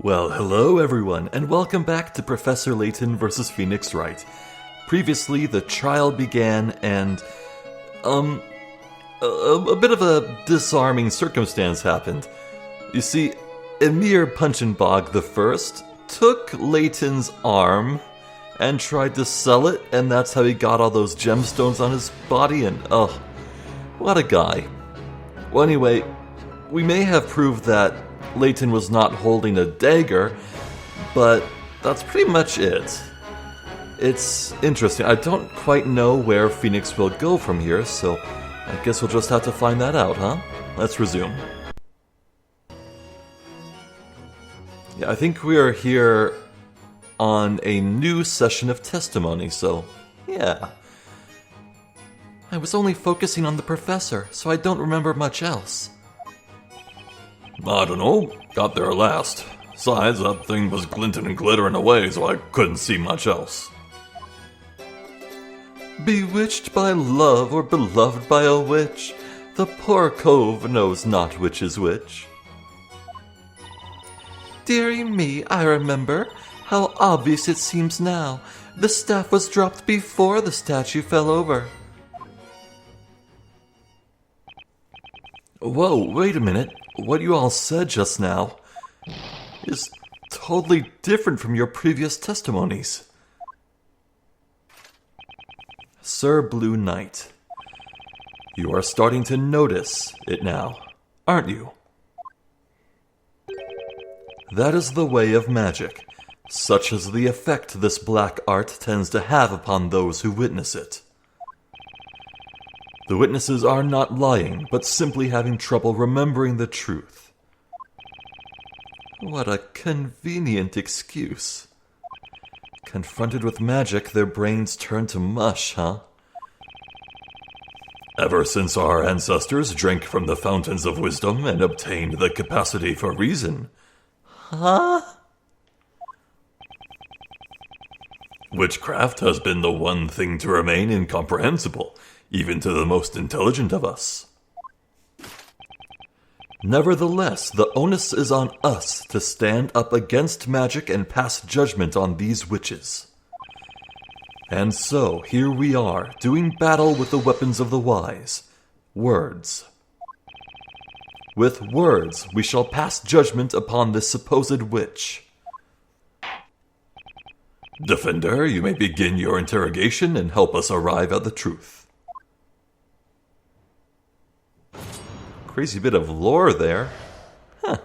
Well, hello everyone, and welcome back to Professor Layton vs. Phoenix Wright. Previously, the trial began, and, a bit of a disarming circumstance happened. You see, Emir Punchenbog the First took Layton's arm and tried to sell it, and that's how he got all those gemstones on his body, and, what a guy. Well, anyway, we may have proved that Layton was not holding a dagger, but that's pretty much it. It's interesting. I don't quite know where Phoenix will go from here, so I guess we'll just have to find that out, huh? Let's resume. Yeah, I think we are here on a new session of testimony, so yeah. I was only focusing on the professor, so I don't remember much else. I don't know. Got there last. Besides, that thing was glinting and glittering away, so I couldn't see much else. Bewitched by love or beloved by a witch, the poor cove knows not which is which. Dearie me, I remember. How obvious it seems now. The staff was dropped before the statue fell over. Whoa, wait a minute. What you all said just now is totally different from your previous testimonies. Sir Blue Knight, you are starting to notice it now, aren't you? That is the way of magic, such is the effect this black art tends to have upon those who witness it. The witnesses are not lying, but simply having trouble remembering the truth. What a convenient excuse. Confronted with magic, their brains turn to mush, huh? Ever since our ancestors drank from the fountains of wisdom and obtained the capacity for reason. Huh? Witchcraft has been the one thing to remain incomprehensible, even to the most intelligent of us. Nevertheless, the onus is on us to stand up against magic and pass judgment on these witches. And so, here we are, doing battle with the weapons of the wise, words. With words, we shall pass judgment upon this supposed witch. Defender, you may begin your interrogation and help us arrive at the truth. Crazy bit of lore there. Huh.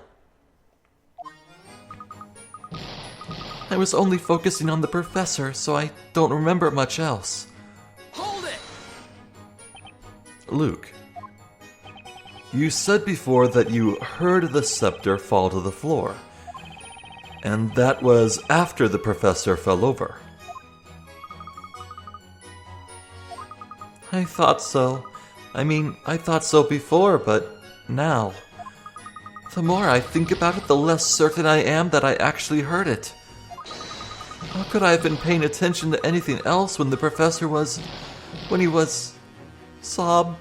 I was only focusing on the professor, so I don't remember much else. Hold it! Luke, you said before that you heard the scepter fall to the floor, and that was after the professor fell over. I thought so. I thought so before, but now. The more I think about it, the less certain I am that I actually heard it. How could I have been paying attention to anything else when he was... sob?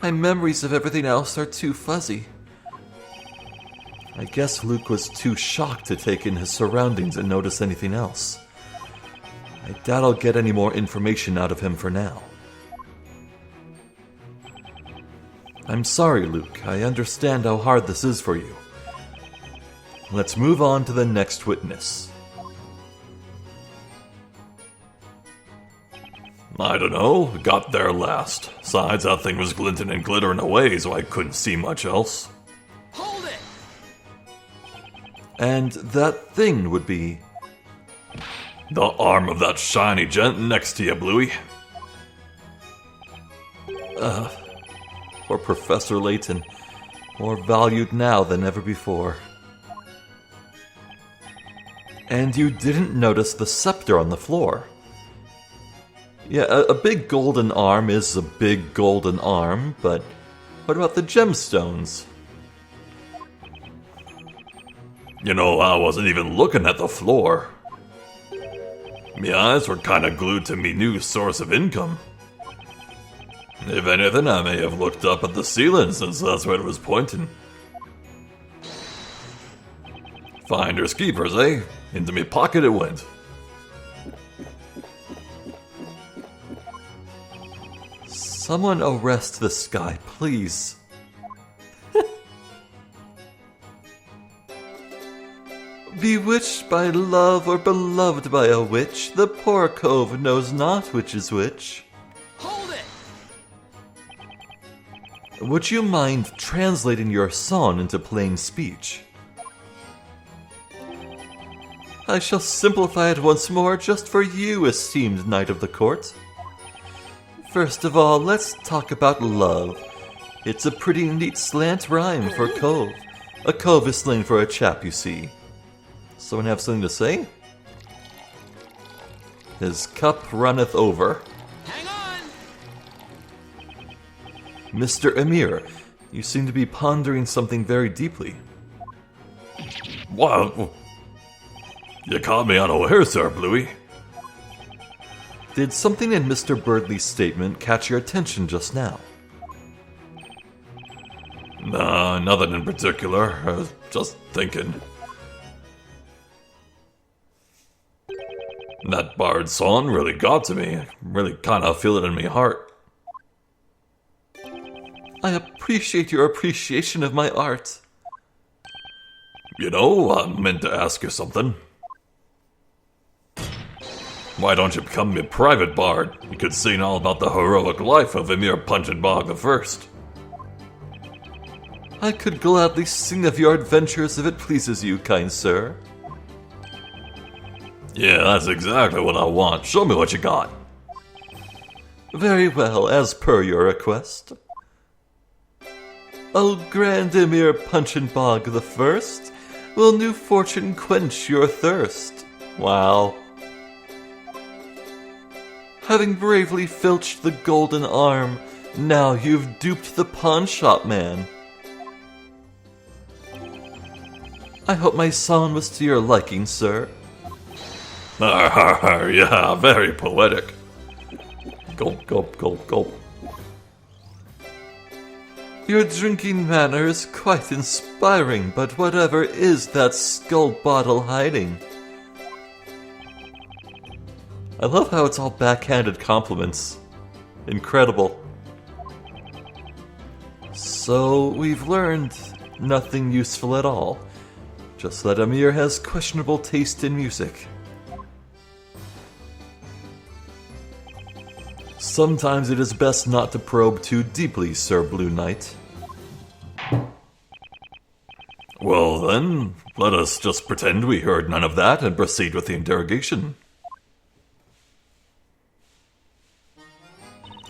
My memories of everything else are too fuzzy. I guess Luke was too shocked to take in his surroundings and notice anything else. I doubt I'll get any more information out of him for now. I'm sorry, Luke. I understand how hard this is for you. Let's move on to the next witness. I don't know. Got there last. Besides, that thing was glinting and glittering away, so I couldn't see much else. Hold it! And that thing would be... the arm of that shiny gent next to you, Bluey. Poor Professor Layton. More valued now than ever before. And you didn't notice the scepter on the floor. Yeah, a big golden arm is a big golden arm, but what about the gemstones? You know, I wasn't even looking at the floor. My eyes were kinda glued to me new source of income. If anything, I may have looked up at the ceiling since that's where it was pointing. Finders keepers, eh? Into me pocket it went. Someone arrest this guy, please. Bewitched by love or beloved by a witch, the poor cove knows not which is which. Hold it! Would you mind translating your song into plain speech? I shall simplify it once more just for you, esteemed knight of the court. First of all, let's talk about love. It's a pretty neat slant rhyme for cove. A cove is slang for a chap, you see. Someone have something to say? His cup runneth over. Hang on! Mr. Emir, you seem to be pondering something very deeply. Wow. You caught me unaware, Sir Bluey. Did something in Mr. Birdley's statement catch your attention just now? Nah, nothing in particular. I was just thinking. That bard song really got to me. I really kind of feel it in me heart. I appreciate your appreciation of my art. You know, I meant to ask you something. Why don't you become me private bard? You could sing all about the heroic life of Emir Punchinbog I. I could gladly sing of your adventures if it pleases you, kind sir. Yeah, that's exactly what I want. Show me what you got. Very well, as per your request. O grand Emir Punchinbog the First, will new fortune quench your thirst? Wow. Having bravely filched the golden arm, now you've duped the pawnshop man. I hope my song was to your liking, sir. Yeah, very poetic. Gulp, gulp, gulp, gulp. Your drinking manner is quite inspiring, but whatever is that skull bottle hiding? I love how it's all backhanded compliments. Incredible. So, we've learned nothing useful at all. Just that Emir has questionable taste in music. Sometimes it is best not to probe too deeply, Sir Blue Knight. Well then, let us just pretend we heard none of that and proceed with the interrogation.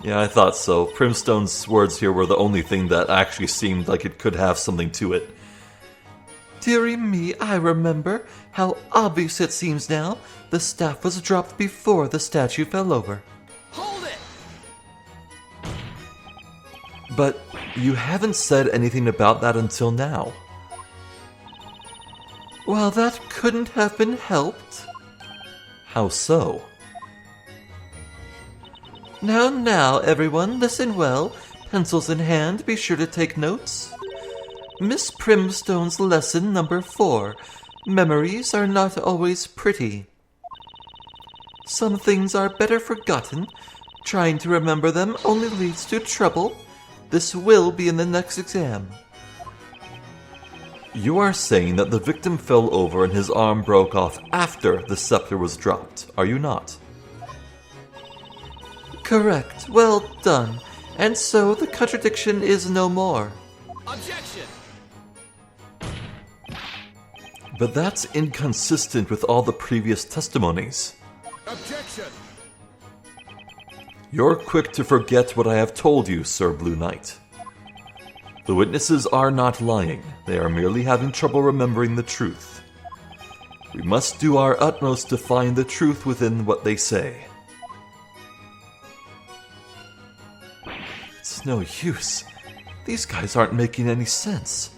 Yeah, I thought so. Primstone's words here were the only thing that actually seemed like it could have something to it. Dearie me, I remember. How obvious it seems now. The staff was dropped before the statue fell over. Hold it! But you haven't said anything about that until now. Well, that couldn't have been helped. How so? Now, everyone, listen well. Pencils in hand, be sure to take notes. Miss Primstone's lesson number 4. Memories are not always pretty. Some things are better forgotten. Trying to remember them only leads to trouble. This will be in the next exam. You are saying that the victim fell over and his arm broke off after the scepter was dropped, are you not? Correct. Well done. And so the contradiction is no more. Objection! But that's inconsistent with all the previous testimonies. Objection! You're quick to forget what I have told you, Sir Blue Knight. The witnesses are not lying. They are merely having trouble remembering the truth. We must do our utmost to find the truth within what they say. It's no use. These guys aren't making any sense.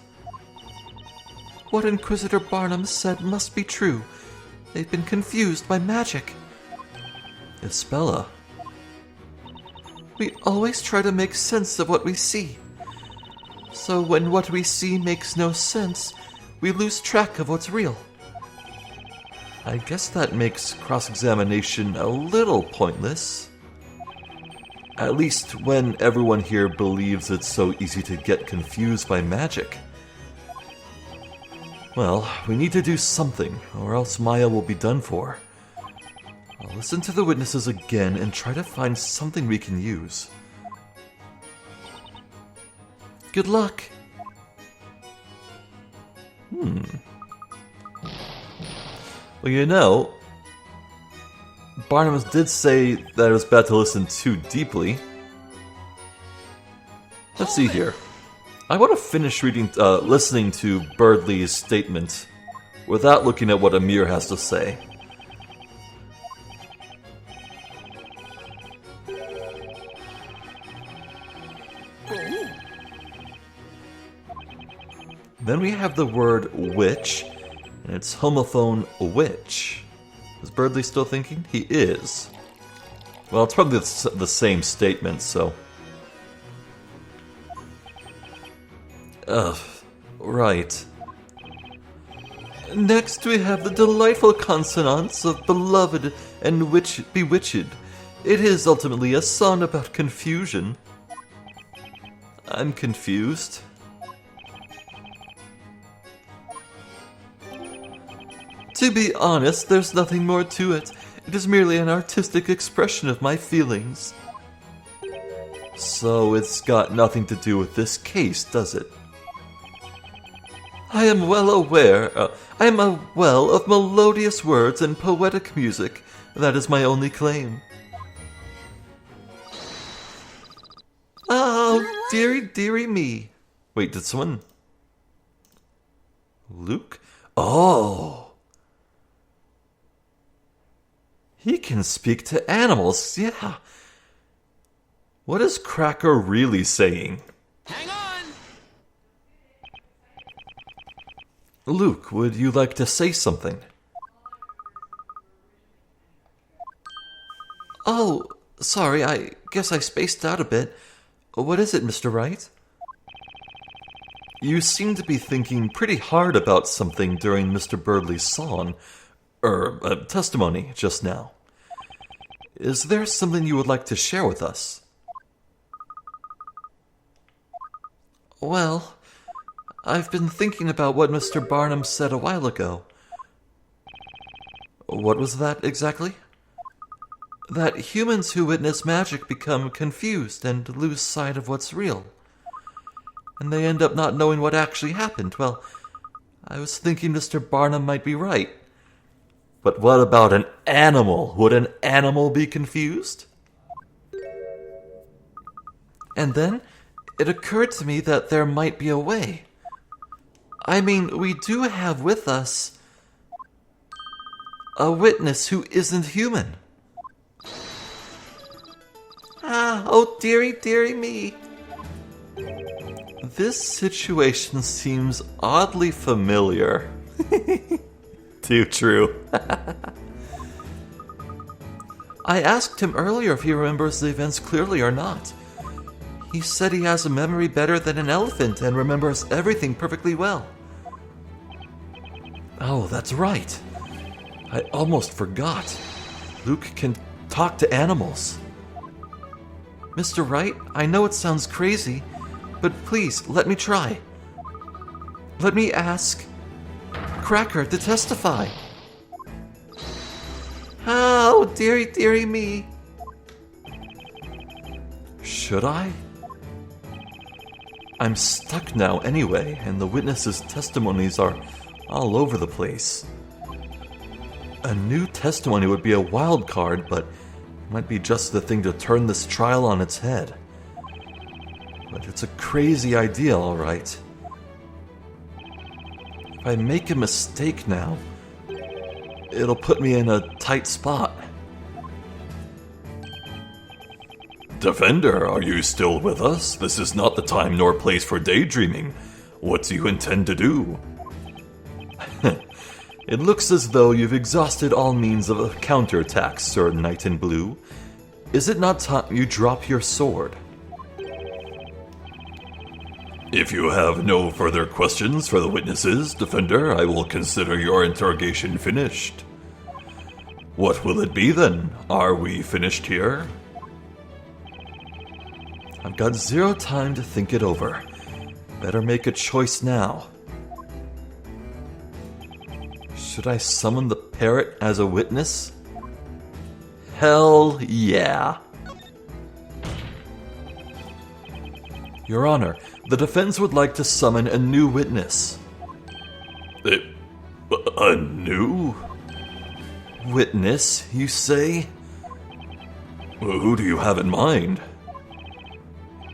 What Inquisitor Barnum said must be true. They've been confused by magic. Isabella. We always try to make sense of what we see. So when what we see makes no sense, we lose track of what's real. I guess that makes cross-examination a little pointless. At least when everyone here believes it's so easy to get confused by magic. Well, we need to do something, or else Maya will be done for. I'll listen to the witnesses again and try to find something we can use. Good luck! Well, you know, Barnum did say that it was bad to listen too deeply. Let's see here. I want to finish listening to Birdley's statement without looking at what Amir has to say. Then we have the word witch, and it's homophone witch. Is Birdley still thinking? He is. Well, it's probably the same statement, so... right. Next we have the delightful consonants of beloved and bewitched. It is ultimately a song about confusion. I'm confused. To be honest, there's nothing more to it. It is merely an artistic expression of my feelings. So it's got nothing to do with this case, does it? I am well aware. I am a well of melodious words and poetic music. That is my only claim. Oh, dearie, dearie me. Wait, did someone... Luke? Oh... He can speak to animals, yeah. What is Cracker really saying? Hang on! Luke, would you like to say something? Oh, sorry, I guess I spaced out a bit. What is it, Mr. Wright? You seem to be thinking pretty hard about something during Mr. Birdley's song, testimony just now. Is there something you would like to share with us? Well, I've been thinking about what Mr. Barnum said a while ago. What was that exactly? That humans who witness magic become confused and lose sight of what's real. And they end up not knowing what actually happened. Well, I was thinking Mr. Barnum might be right. But what about an animal? Would an animal be confused? And then it occurred to me that there might be a way. I mean, we do have with us a witness who isn't human. Oh dearie, dearie me. This situation seems oddly familiar. Too true. I asked him earlier if he remembers the events clearly or not. He said he has a memory better than an elephant and remembers everything perfectly well. Oh, that's right. I almost forgot. Luke can talk to animals. Mr. Wright, I know it sounds crazy, but please, let me try. Let me ask Cracker to testify. Oh, dearie, dearie me. Should I? I'm stuck now anyway, and the witnesses' testimonies are all over the place. A new testimony would be a wild card, but it might be just the thing to turn this trial on its head. But it's a crazy idea, all right. If I make a mistake now, it'll put me in a tight spot. Defender, are you still with us? This is not the time nor place for daydreaming. What do you intend to do? It looks as though you've exhausted all means of a counterattack, Sir Knight in Blue. Is it not time you drop your sword? If you have no further questions for the witnesses, Defender, I will consider your interrogation finished. What will it be then? Are we finished here? I've got zero time to think it over. Better make a choice now. Should I summon the parrot as a witness? Hell yeah. Your Honor, the defense would like to summon a new witness. A new? Witness, you say? Who do you have in mind?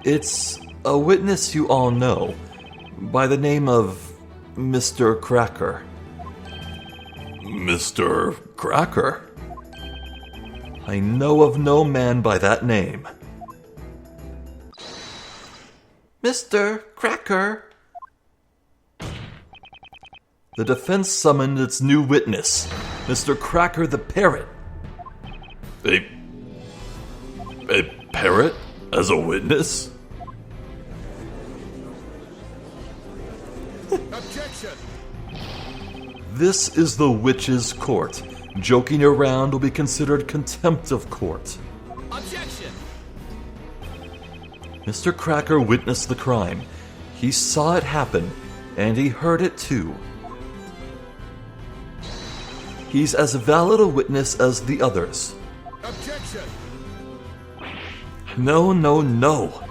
It's a witness you all know, by the name of Mr. Cracker. Mr. Cracker? I know of no man by that name. Mr. Cracker! The defense summoned its new witness, Mr. Cracker the Parrot. A parrot as a witness? Objection! This is the witch's court. Joking around will be considered contempt of court. Objection! Mr. Cracker witnessed the crime. He saw it happen, and he heard it too. He's as valid a witness as the others. Objection! No, no, no.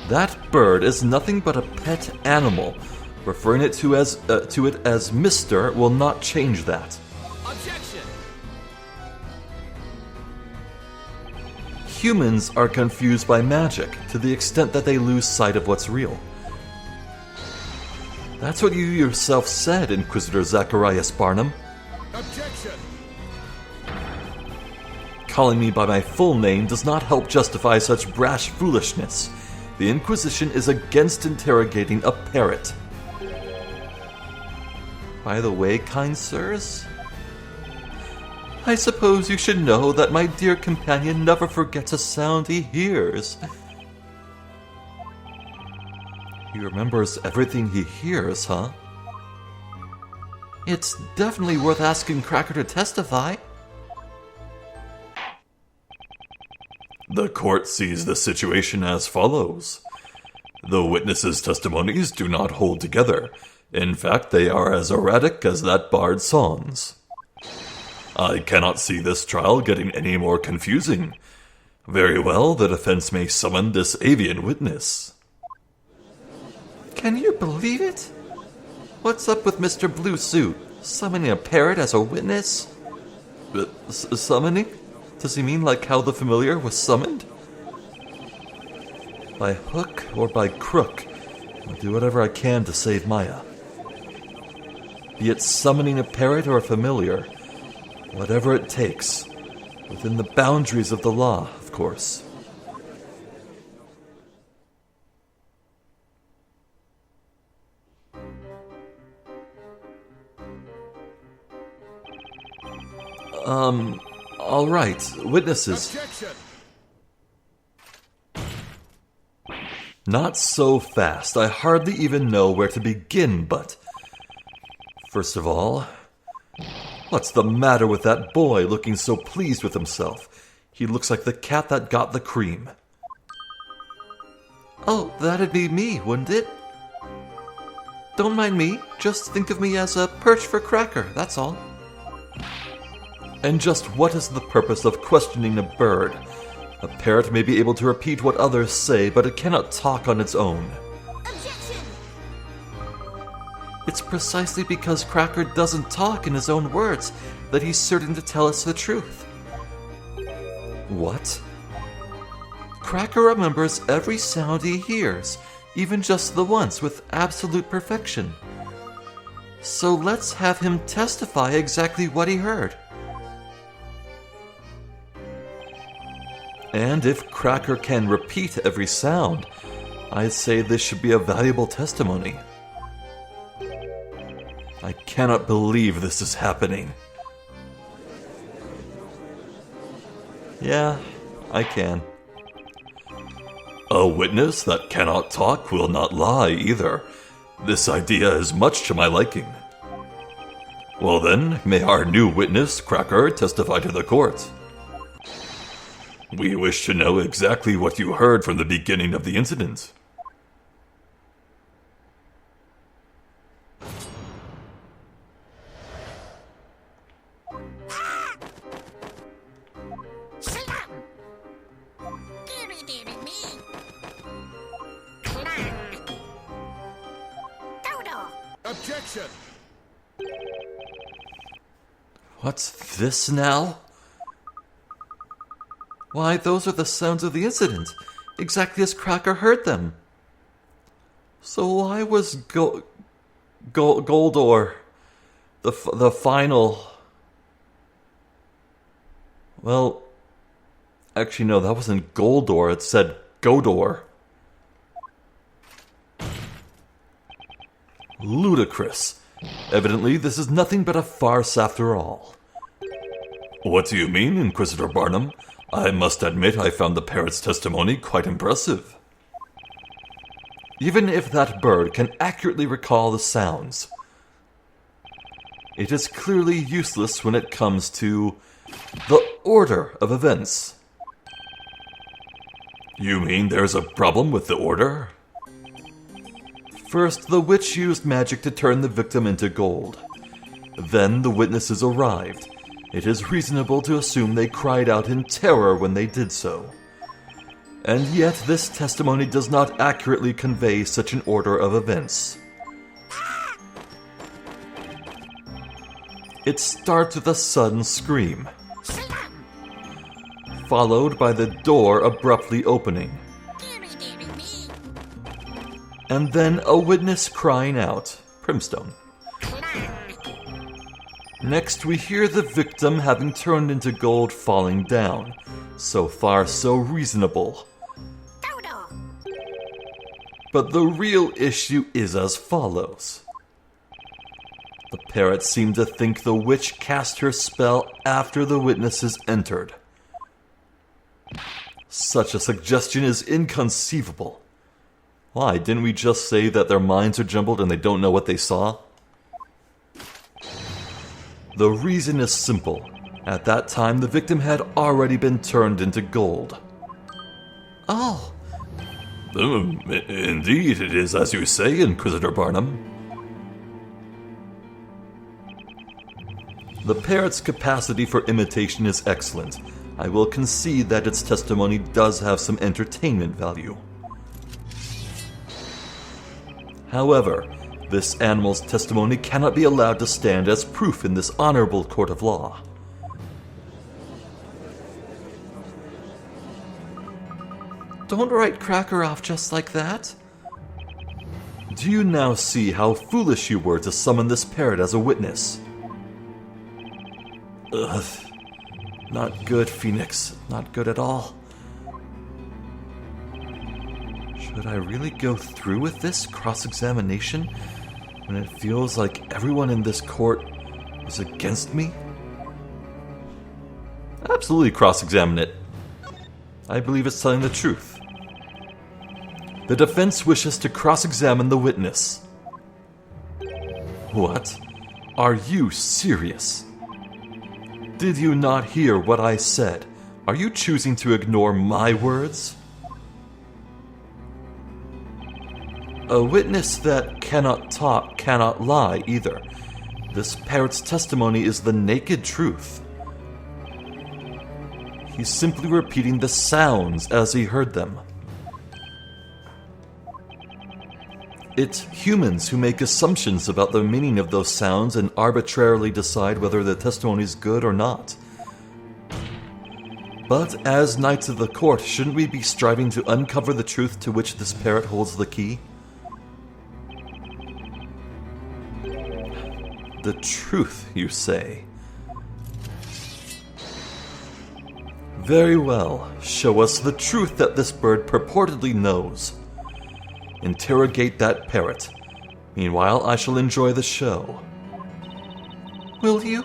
That bird is nothing but a pet animal. Referring it to it as Mr. will not change that. Objection! Humans are confused by magic to the extent that they lose sight of what's real. That's what you yourself said, Inquisitor Zacharias Barnum. Objection! Calling me by my full name does not help justify such brash foolishness. The Inquisition is against interrogating a parrot. By the way, kind sirs, I suppose you should know that my dear companion never forgets a sound he hears. He remembers everything he hears, huh? It's definitely worth asking Cracker to testify. The court sees the situation as follows. The witnesses' testimonies do not hold together. In fact, they are as erratic as that bard's songs. I cannot see this trial getting any more confusing. Very well, the defense may summon this avian witness. Can you believe it? What's up with Mr. Blue Suit? Summoning a parrot as a witness? Summoning? Does he mean like how the familiar was summoned? By hook or by crook, I'll do whatever I can to save Maya. Be it summoning a parrot or a familiar, whatever it takes, within the boundaries of the law, of course. All right, witnesses. Objection! Not so fast. I hardly even know where to begin, but... First of all, what's the matter with that boy looking so pleased with himself? He looks like the cat that got the cream. Oh, that'd be me, wouldn't it? Don't mind me. Just think of me as a perch for Cracker, that's all. And just what is the purpose of questioning a bird? A parrot may be able to repeat what others say, but it cannot talk on its own. Objection! It's precisely because Cracker doesn't talk in his own words that he's certain to tell us the truth. What? Cracker remembers every sound he hears, even just the once, with absolute perfection. So let's have him testify exactly what he heard. And if Cracker can repeat every sound, I'd say this should be a valuable testimony. I cannot believe this is happening. Yeah, I can. A witness that cannot talk will not lie either. This idea is much to my liking. Well then, may our new witness, Cracker, testify to the court. We wish to know exactly what you heard from the beginning of the incident. Objection! What's this now? Why, those are the sounds of the incident, exactly as Cracker heard them. So why was Goldor the final? Well, actually no, that wasn't Goldor, it said Godor. Ludicrous. Evidently, this is nothing but a farce after all. What do you mean, Inquisitor Barnum? I must admit I found the parrot's testimony quite impressive. Even if that bird can accurately recall the sounds, it is clearly useless when it comes to the order of events. You mean there's a problem with the order? First, the witch used magic to turn the victim into gold. Then the witnesses arrived. It is reasonable to assume they cried out in terror when they did so. And yet this testimony does not accurately convey such an order of events. It starts with a sudden scream, followed by the door abruptly opening, and then a witness crying out, Primstone. Next, we hear the victim having turned into gold falling down. So far, so reasonable. But the real issue is as follows. The parrot seemed to think the witch cast her spell after the witnesses entered. Such a suggestion is inconceivable. Why, didn't we just say that their minds are jumbled and they don't know what they saw? The reason is simple. At that time, the victim had already been turned into gold. Oh. Indeed, it is as you say, Inquisitor Barnum. The parrot's capacity for imitation is excellent. I will concede that its testimony does have some entertainment value. However, this animal's testimony cannot be allowed to stand as proof in this honorable court of law. Don't write Cracker off just like that. Do you now see how foolish you were to summon this parrot as a witness? Ugh. Not good, Phoenix. Not good at all. Should I really go through with this cross-examination when it feels like everyone in this court is against me? Absolutely cross-examine it. I believe it's telling the truth. The defense wishes to cross-examine the witness. What? Are you serious? Did you not hear what I said? Are you choosing to ignore my words? A witness that cannot talk cannot lie either. This parrot's testimony is the naked truth. He's simply repeating the sounds as he heard them. It's humans who make assumptions about the meaning of those sounds and arbitrarily decide whether the testimony is good or not. But as knights of the court, shouldn't we be striving to uncover the truth to which this parrot holds the key? The truth, you say? Very well. Show us the truth that this bird purportedly knows. Interrogate that parrot. Meanwhile, I shall enjoy the show. Will you?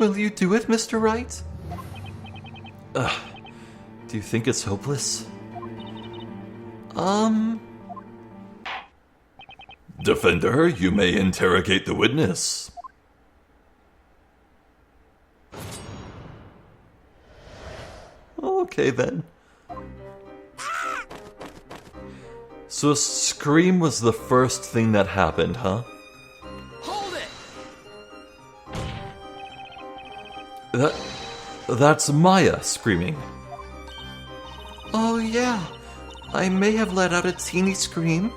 Will you do it, Mr. Wright? Do you think it's hopeless? Defender, you may interrogate the witness. Okay then. So a scream was the first thing that happened, huh? Hold it! That's Maya screaming. Oh yeah, I may have let out a teeny scream.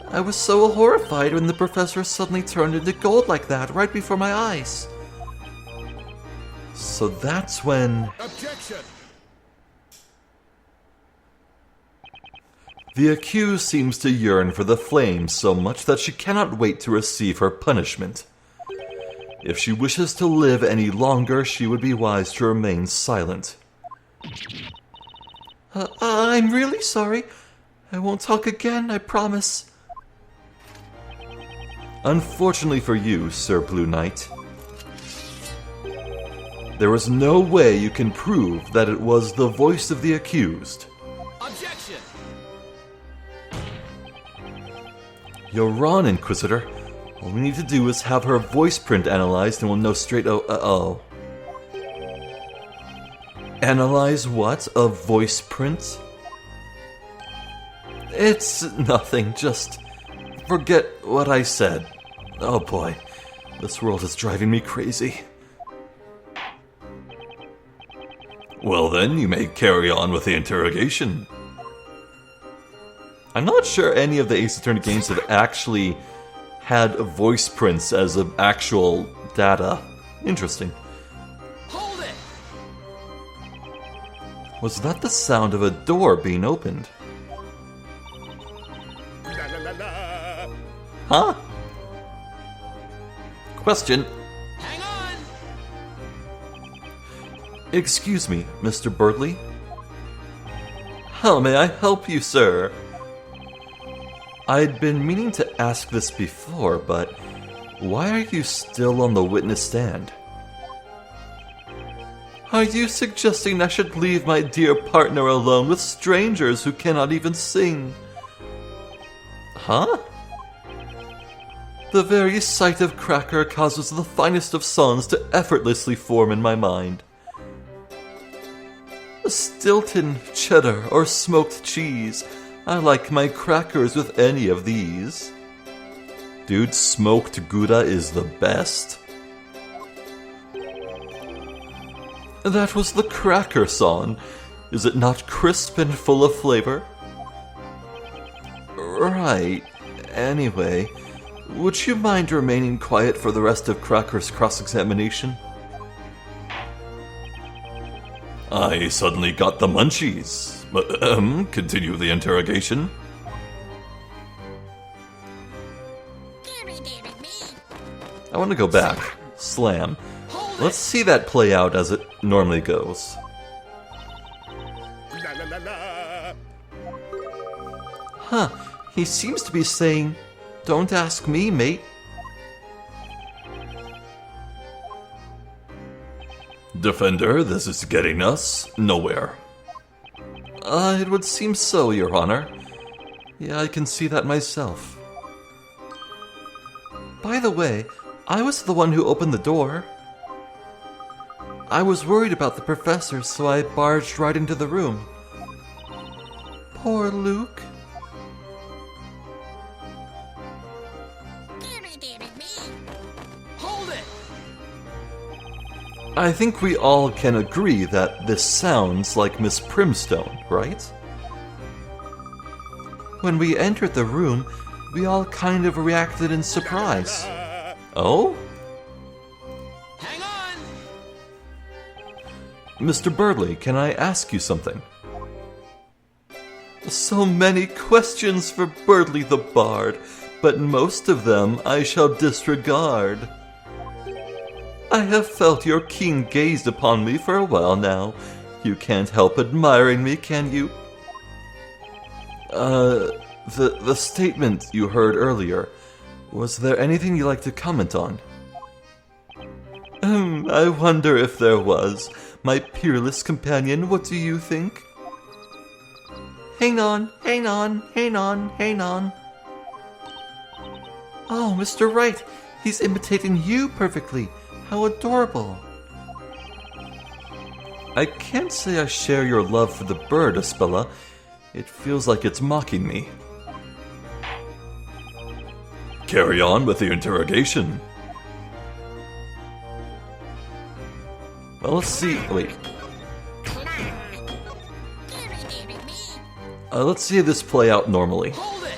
I was so horrified when the professor suddenly turned into gold like that right before my eyes. So that's when... Objection! The accused seems to yearn for the flames so much that she cannot wait to receive her punishment. If she wishes to live any longer, she would be wise to remain silent. I'm really sorry. I won't talk again, I promise. Unfortunately for you, Sir Blue Knight, there is no way you can prove that it was the voice of the accused. Objection! You're wrong, Inquisitor. All we need to do is have her voice print analyzed and we'll know straight oh. Analyze what? A voice print? It's nothing, just forget what I said. Oh boy, this world is driving me crazy. Well then, you may carry on with the interrogation. I'm not sure any of the Ace Attorney games have actually had voice prints as an actual data. Interesting. Hold it! Was that the sound of a door being opened? La la la la! Huh? Question. Hang on! Excuse me, Mr. Birdley? How may I help you, sir? I'd been meaning to ask this before, but why are you still on the witness stand? Are you suggesting I should leave my dear partner alone with strangers who cannot even sing? Huh? The very sight of Cracker causes the finest of songs to effortlessly form in my mind. Stilton, cheddar, or smoked cheese. I like my crackers with any of these. Dude, smoked Gouda is the best. That was the cracker song. Is it not crisp and full of flavor? Right. Anyway, would you mind remaining quiet for the rest of Cracker's cross-examination? I suddenly got the munchies. Continue the interrogation. I want to go back. Slam. Let's see that play out as it normally goes. La la la la! Huh, he seems to be saying, "Don't ask me, mate." Defender, this is getting us nowhere. It would seem so, Your Honor. Yeah, I can see that myself. By the way, I was the one who opened the door. I was worried about the professor, so I barged right into the room. Poor Luke. Hold it! I think we all can agree that this sounds like Miss Primstone, right? When we entered the room, we all kind of reacted in surprise. Oh? Hang on! Mr. Birdley, can I ask you something? So many questions for Birdley the Bard, but most of them I shall disregard. I have felt your keen gaze upon me for a while now. You can't help admiring me, can you? The statement you heard earlier, was there anything you'd like to comment on? I wonder if there was. My peerless companion, what do you think? Hang on, hang on, hang on, hang on. Oh, Mr. Wright, he's imitating you perfectly. How adorable. I can't say I share your love for the bird, Espella. It feels like it's mocking me. Carry on with the interrogation. Well, let's see. Wait. Let's see this play out normally. Hold it!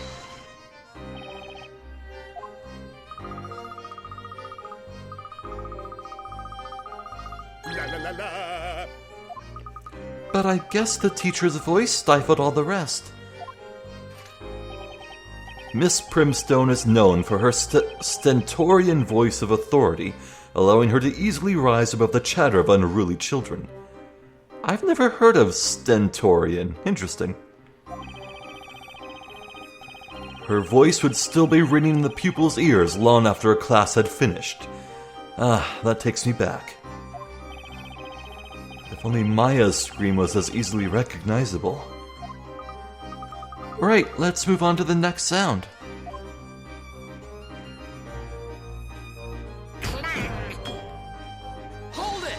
La la la la! But I guess the teacher's voice stifled all the rest. Miss Primstone is known for her stentorian voice of authority, allowing her to easily rise above the chatter of unruly children. I've never heard of stentorian. Interesting. Her voice would still be ringing in the pupils' ears long after a class had finished. Ah, that takes me back. If only Maya's scream was as easily recognizable. Right, let's move on to the next sound. Hold it!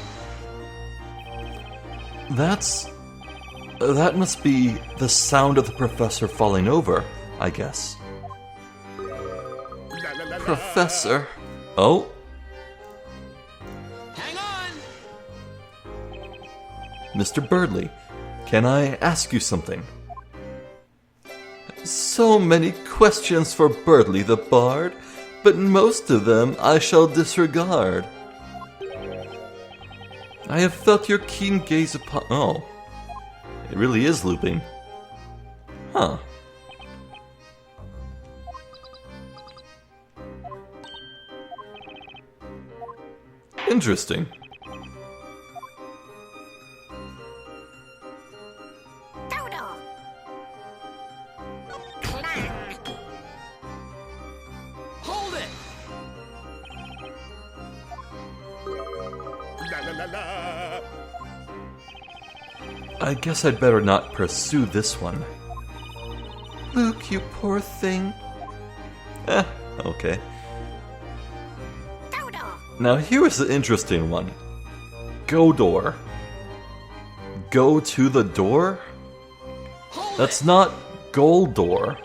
That must be the sound of the professor falling over, I guess. La la la la! Professor. Oh, Hang on! Mr. Birdley, can I ask you something? So many questions for Birdley the Bard, but most of them I shall disregard. I have felt your keen gaze upon... Oh, it really is looping. Huh. Interesting. Hold it! La la la la! I guess I'd better not pursue this one. Luke, you poor thing. Okay. Now here's the interesting one. Go door. Go to the door? Hold That's not Goldor.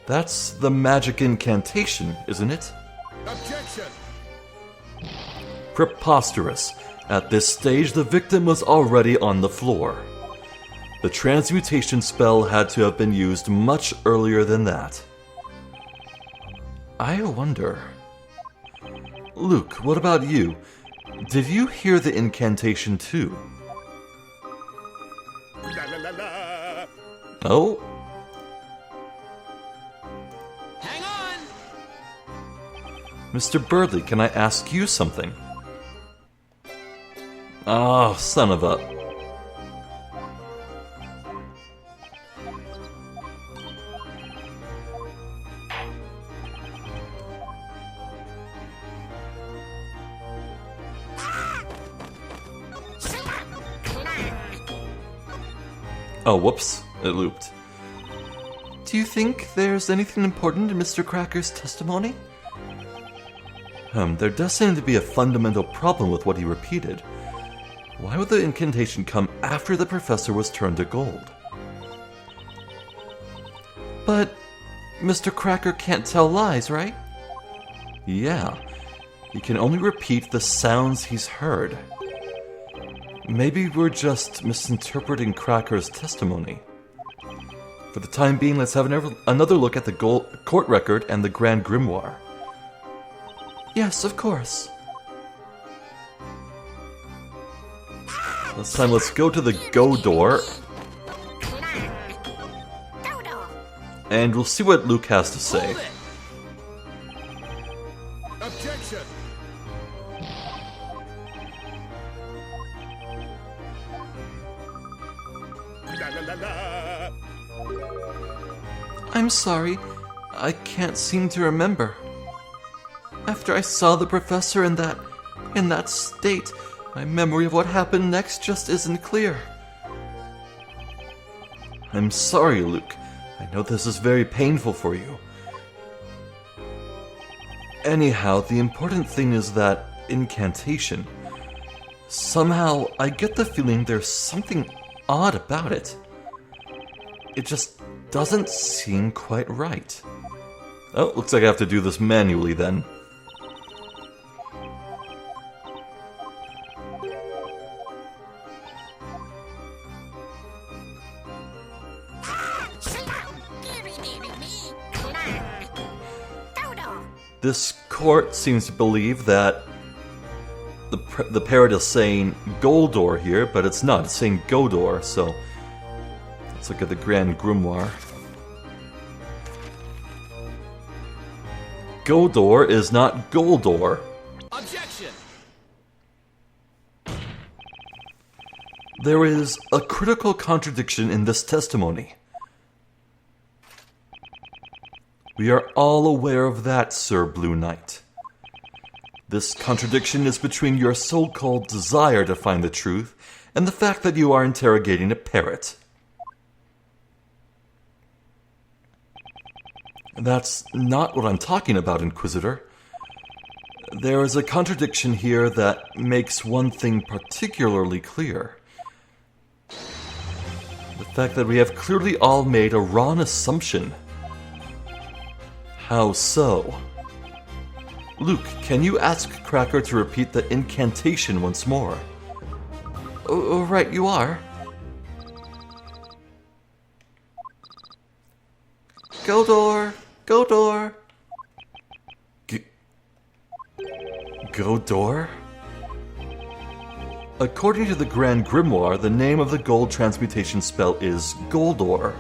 That's the magic incantation, isn't it? it! Objection! Preposterous. At this stage, the victim was already on the floor. The transmutation spell had to have been used much earlier than that. I wonder... Luke, what about you? Did you hear the incantation too? La la la la! Oh? Hang on! Mr. Birdley, can I ask you something? Oh, son of a... Oh, whoops. It looped. Do you think there's anything important in Mr. Cracker's testimony? There does seem to be a fundamental problem with what he repeated. Why would the incantation come after the professor was turned to gold? But Mr. Cracker can't tell lies, right? Yeah, he can only repeat the sounds he's heard. Maybe we're just misinterpreting Cracker's testimony. For the time being, let's have another look at the court record and the Grand Grimoire. Yes, of course. This time, let's go to the go door. And we'll see what Luke has to say. Hold it! Objection! La la la la! I'm sorry, I can't seem to remember. After I saw the professor in that state, my memory of what happened next just isn't clear. I'm sorry, Luke. I know this is very painful for you. Anyhow, the important thing is that incantation. Somehow, I get the feeling there's something odd about it. It just doesn't seem quite right. Oh, looks like I have to do this manually then. This court seems to believe that the parrot is saying Goldor here, but it's not. It's saying Godor, so let's look at the Grand Grimoire. Godor is not Goldor. Objection! There is a critical contradiction in this testimony. We are all aware of that, Sir Blue Knight. This contradiction is between your so-called desire to find the truth and the fact that you are interrogating a parrot. That's not what I'm talking about, Inquisitor. There is a contradiction here that makes one thing particularly clear. The fact that we have clearly all made a wrong assumption. How so? Luke, can you ask Cracker to repeat the incantation once more? Oh, right, you are. Godor! Godor! Godor? According to the Grand Grimoire, the name of the gold transmutation spell is Goldor.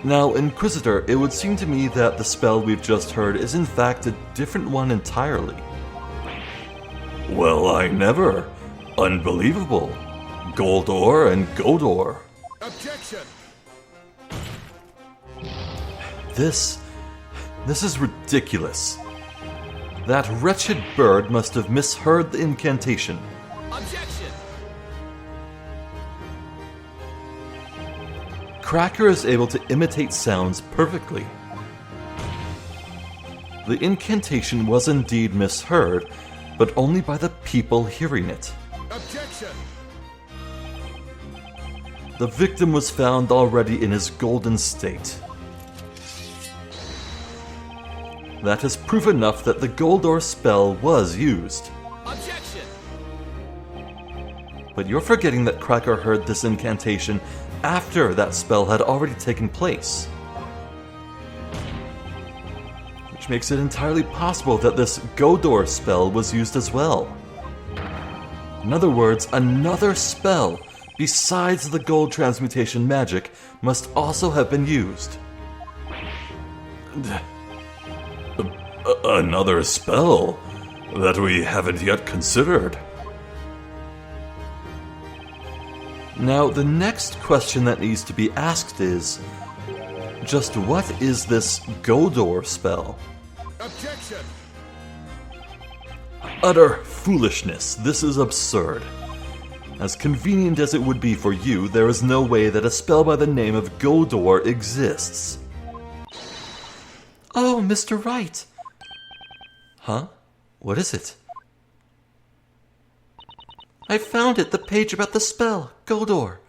Now, Inquisitor, it would seem to me that the spell we've just heard is in fact a different one entirely. Well, I never. Unbelievable. Goldor and Godor. Objection! This is ridiculous. That wretched bird must have misheard the incantation. Objection! Cracker is able to imitate sounds perfectly. The incantation was indeed misheard, but only by the people hearing it. Objection! The victim was found already in his golden state. That is proof enough that the Goldor spell was used. Objection! But you're forgetting that Cracker heard this incantation after that spell had already taken place. Which makes it entirely possible that this Godor spell was used as well. In other words, another spell besides the gold transmutation magic must also have been used. Another spell that we haven't yet considered. Now, the next question that needs to be asked is, just what is this Godor spell? Objection! Utter foolishness. This is absurd. As convenient as it would be for you, there is no way that a spell by the name of Godor exists. Oh, Mr. Wright. Huh? What is it? I found it, the page about the spell, Godor.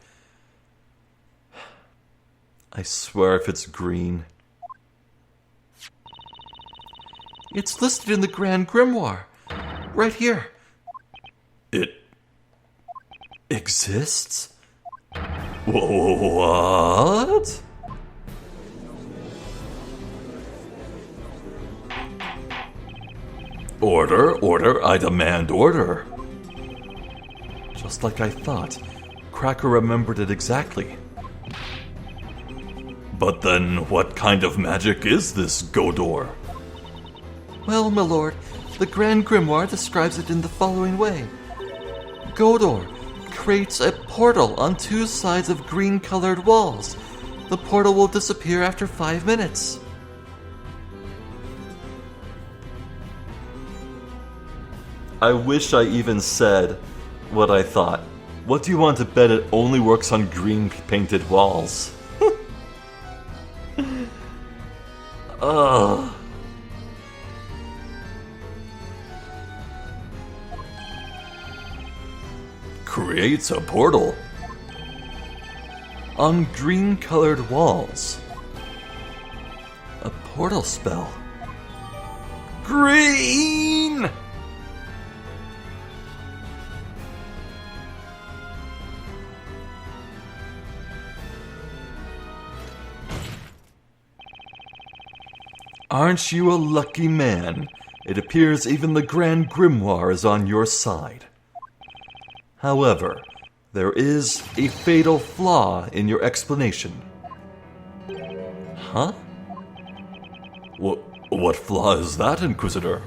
I swear if it's green. It's listed in the Grand Grimoire. Right here. It Exists? What? Order, I demand order. Just like I thought. Cracker remembered it exactly. But then, what kind of magic is this Godor? Well, my lord, the Grand Grimoire describes it in the following way. Godor creates a portal on two sides of green-colored walls. The portal will disappear after 5 minutes. I wish I even said what I thought. What do you want to bet it only works on green-painted walls? Ugh. creates a portal. On green-colored walls. A portal spell. Green! Aren't you a lucky man? It appears even the Grand Grimoire is on your side. However, there is a fatal flaw in your explanation. Huh? What flaw is that, Inquisitor?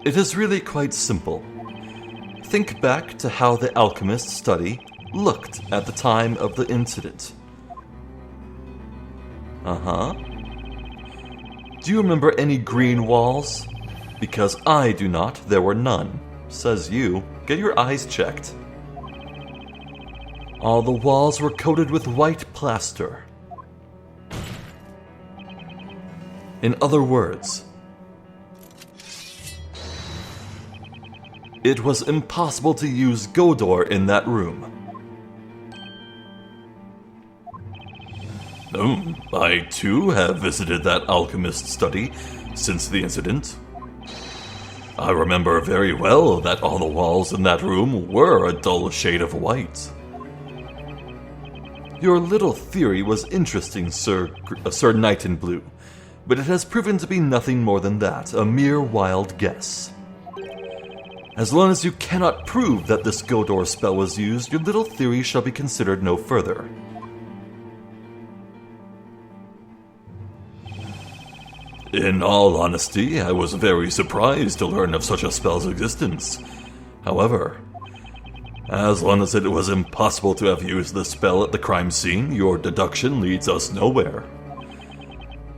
It is really quite simple. Think back to how the alchemist study looked at the time of the incident. Uh-huh. Do you remember any green walls? Because I do not, there were none. Says you. Get your eyes checked. All the walls were coated with white plaster. In other words, it was impossible to use Godor in that room. I too have visited that alchemist study since the incident. I remember very well that all the walls in that room were a dull shade of white. Your little theory was interesting, Sir Knight in Blue, but it has proven to be nothing more than that, a mere wild guess. As long as you cannot prove that this Godor spell was used, your little theory shall be considered no further. In all honesty, I was very surprised to learn of such a spell's existence. However, as long as it was impossible to have used the spell at the crime scene, your deduction leads us nowhere.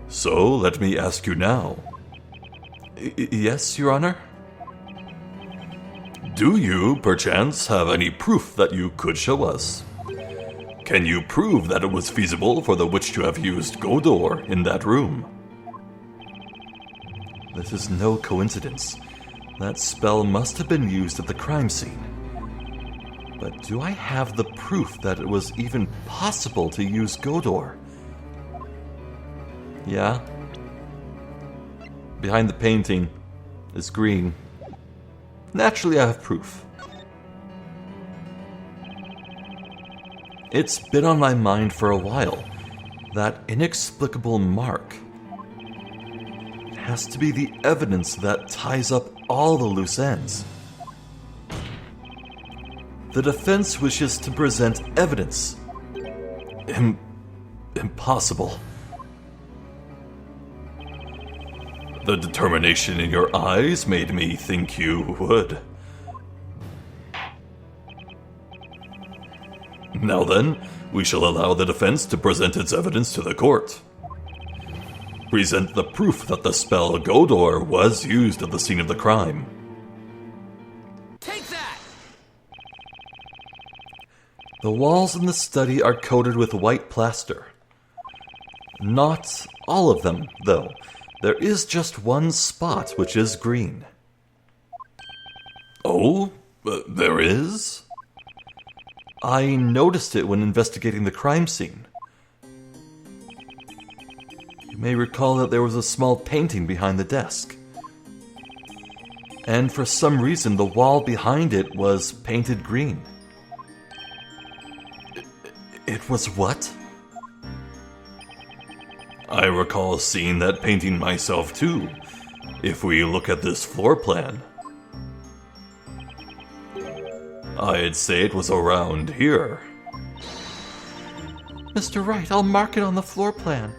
So, let me ask you now. Yes, Your Honor? Do you, perchance, have any proof that you could show us? Can you prove that it was feasible for the witch to have used Godor in that room? This is no coincidence. That spell must have been used at the crime scene. But do I have the proof that it was even possible to use Godor? Yeah. Behind the painting is green. Naturally, I have proof. It's been on my mind for a while. That inexplicable mark. It has to be the evidence that ties up all the loose ends. The defense wishes to present evidence. Impossible. The determination in your eyes made me think you would. Now then, we shall allow the defense to present its evidence to the court. Present the proof that the spell Godor was used at the scene of the crime. Take that! The walls in the study are coated with white plaster. Not all of them, though. There is just one spot which is green. Oh, there is? I noticed it when investigating the crime scene. You may recall that there was a small painting behind the desk. And for some reason, the wall behind it was painted green. It was what? I recall seeing that painting myself too, if we look at this floor plan. I'd say it was around here. Mr. Wright, I'll mark it on the floor plan.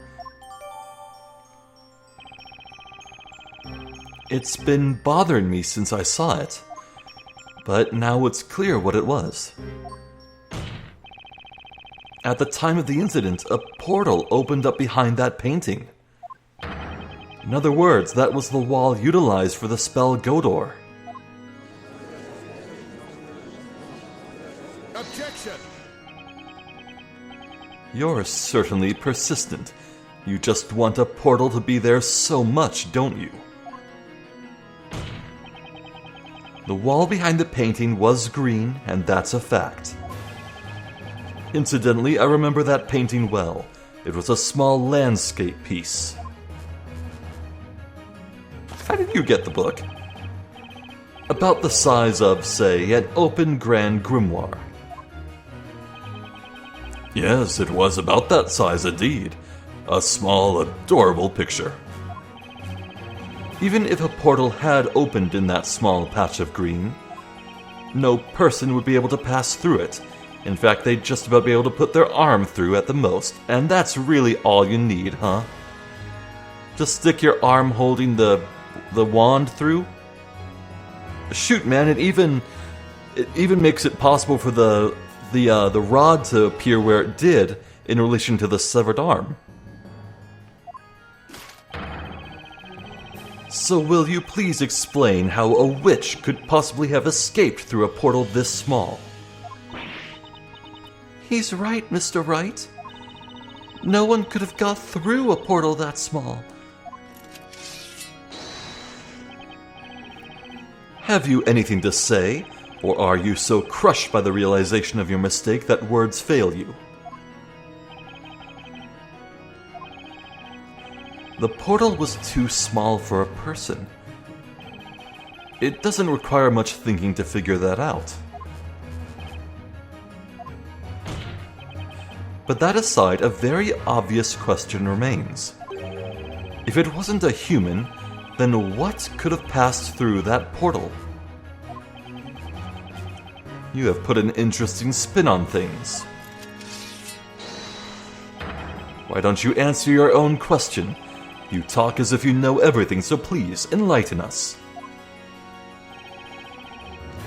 It's been bothering me since I saw it, but now it's clear what it was. At the time of the incident, a portal opened up behind that painting. In other words, that was the wall utilized for the spell Godor. Objection! You're certainly persistent. You just want a portal to be there so much, don't you? The wall behind the painting was green, and that's a fact. Incidentally, I remember that painting well. It was a small landscape piece. How did you get the book? About the size of, say, an open grand grimoire. Yes, it was about that size indeed. A small, adorable picture. Even if a portal had opened in that small patch of green, no person would be able to pass through it. In fact, they'd just about be able to put their arm through at the most, and that's really all you need, huh? Just stick your arm holding the wand through? Shoot, man, it even makes it possible for the rod to appear where it did in relation to the severed arm. So will you please explain how a witch could possibly have escaped through a portal this small? He's right, Mr. Wright. No one could have got through a portal that small. Have you anything to say, or are you so crushed by the realization of your mistake that words fail you? The portal was too small for a person. It doesn't require much thinking to figure that out. But that aside, a very obvious question remains. If it wasn't a human, then what could have passed through that portal? You have put an interesting spin on things. Why don't you answer your own question? You talk as if you know everything, so please, enlighten us.